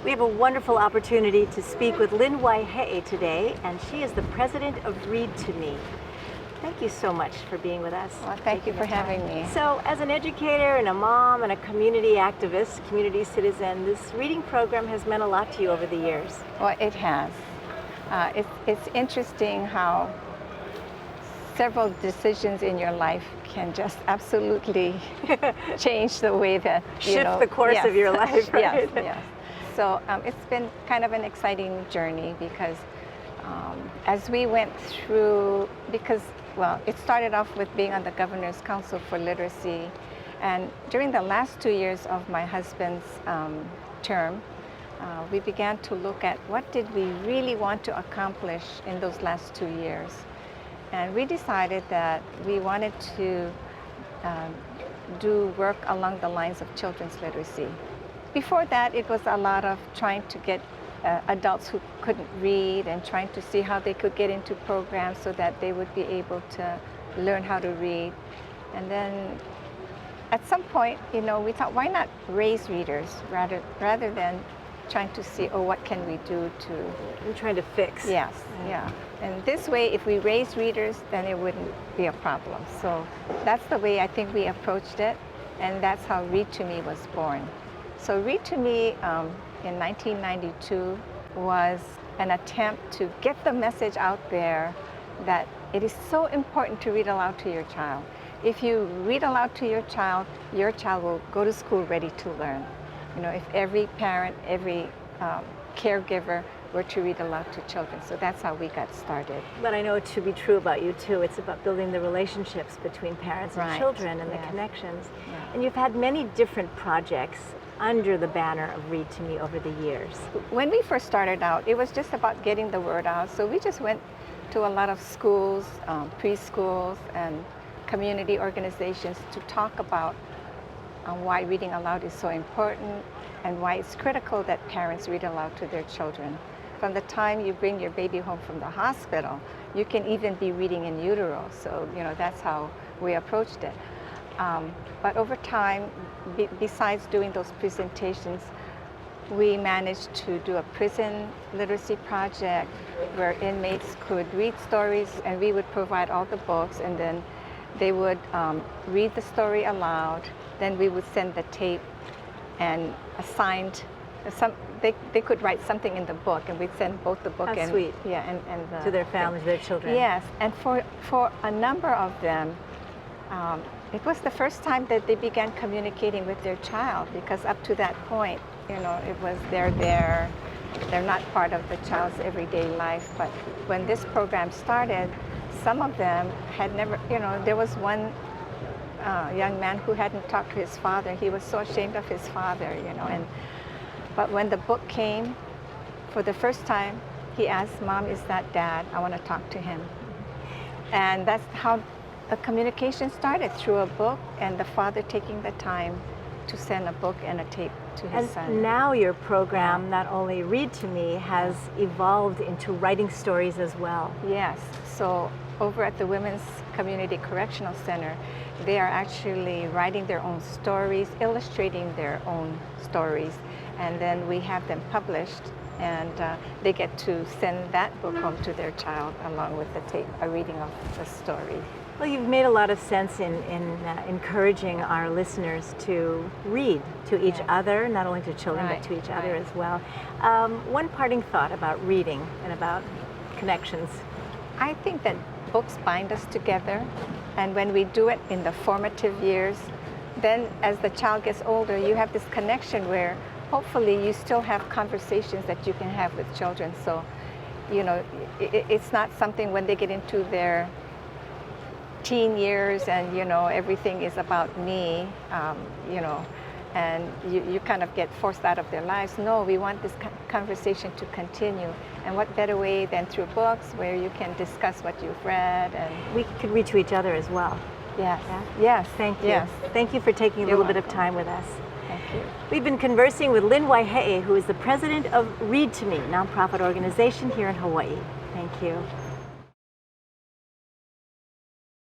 We have a wonderful opportunity to speak with Lynn Waihee today, and she is the president of Read to Me. Thank you so much for being with us. Well, thank you for having me. So, as an educator and a mom and a community activist, community citizen, this reading program has meant a lot to you over the years. Well, it has. It's interesting how several decisions in your life can just absolutely change the way that shift the course of your life, right? Yes. So it's been kind of an exciting journey because as we went through, it started off with being on the Governor's Council for Literacy, and during the last 2 years of my husband's term, we began to look at what did we really want to accomplish in those last 2 years. And we decided that we wanted to do work along the lines of children's literacy. Before that, it was a lot of trying to get adults who couldn't read and trying to see how they could get into programs so that they would be able to learn how to read. And then at some point, we thought, why not raise readers rather than trying to see, what can we do to... I'm trying to fix. Yes, yeah. And this way, if we raise readers, then it wouldn't be a problem. So that's the way I think we approached it, and that's how Read to Me was born. So Read to Me in 1992 was an attempt to get the message out there that it is so important to read aloud to your child. If you read aloud to your child will go to school ready to learn. If every parent, every caregiver were to read aloud to children. So that's how we got started. But I know it to be true about you too. It's about building the relationships between parents and children and the connections. Yeah. And you've had many different projects under the banner of Read to Me over the years. When we first started out, it was just about getting the word out. So we just went to a lot of schools, preschools, and community organizations to talk about why reading aloud is so important and why it's critical that parents read aloud to their children. From the time you bring your baby home from the hospital, you can even be reading in utero. So, that's how we approached it. But over time, besides doing those presentations, we managed to do a prison literacy project where inmates could read stories, and we would provide all the books, and then they would read the story aloud. Then we would send the tape and assigned they could write something in the book, and we'd send both the book and sweet. and to their families, their children. Yes, and for a number of them, it was the first time that they began communicating with their child, because up to that point, it was they're not part of the child's everyday life. But when this program started, some of them had never, there was one young man who hadn't talked to his father. He was so ashamed of his father, but when the book came, for the first time, he asked, "Mom, is that Dad? I want to talk to him." And that's how the communication started, through a book and the father taking the time to send a book and a tape to his son. And now your program, not only Read to Me, has evolved into writing stories as well. Yes. So over at the Women's Community Correctional Center, they are actually writing their own stories, illustrating their own stories, and then we have them published, and they get to send that book home to their child along with the tape, a reading of the story. Well, you've made a lot of sense in encouraging our listeners to read to each other, not only to children, but to each other as well. One parting thought about reading and about connections. I think that books bind us together, and when we do it in the formative years, then as the child gets older, you have this connection where hopefully you still have conversations that you can have with children. So, it's not something when they get into their teen years and, everything is about me, and you kind of get forced out of their lives. No, we want this conversation to continue. And what better way than through books where you can discuss what you've read, and we could read to each other as well. Yes. Yeah? Yes. Thank you. Yes. Thank you for taking a little bit of time with us. Thank you. We've been conversing with Lynn Waihee, who is the president of Read to Me, nonprofit organization here in Hawaii. Thank you.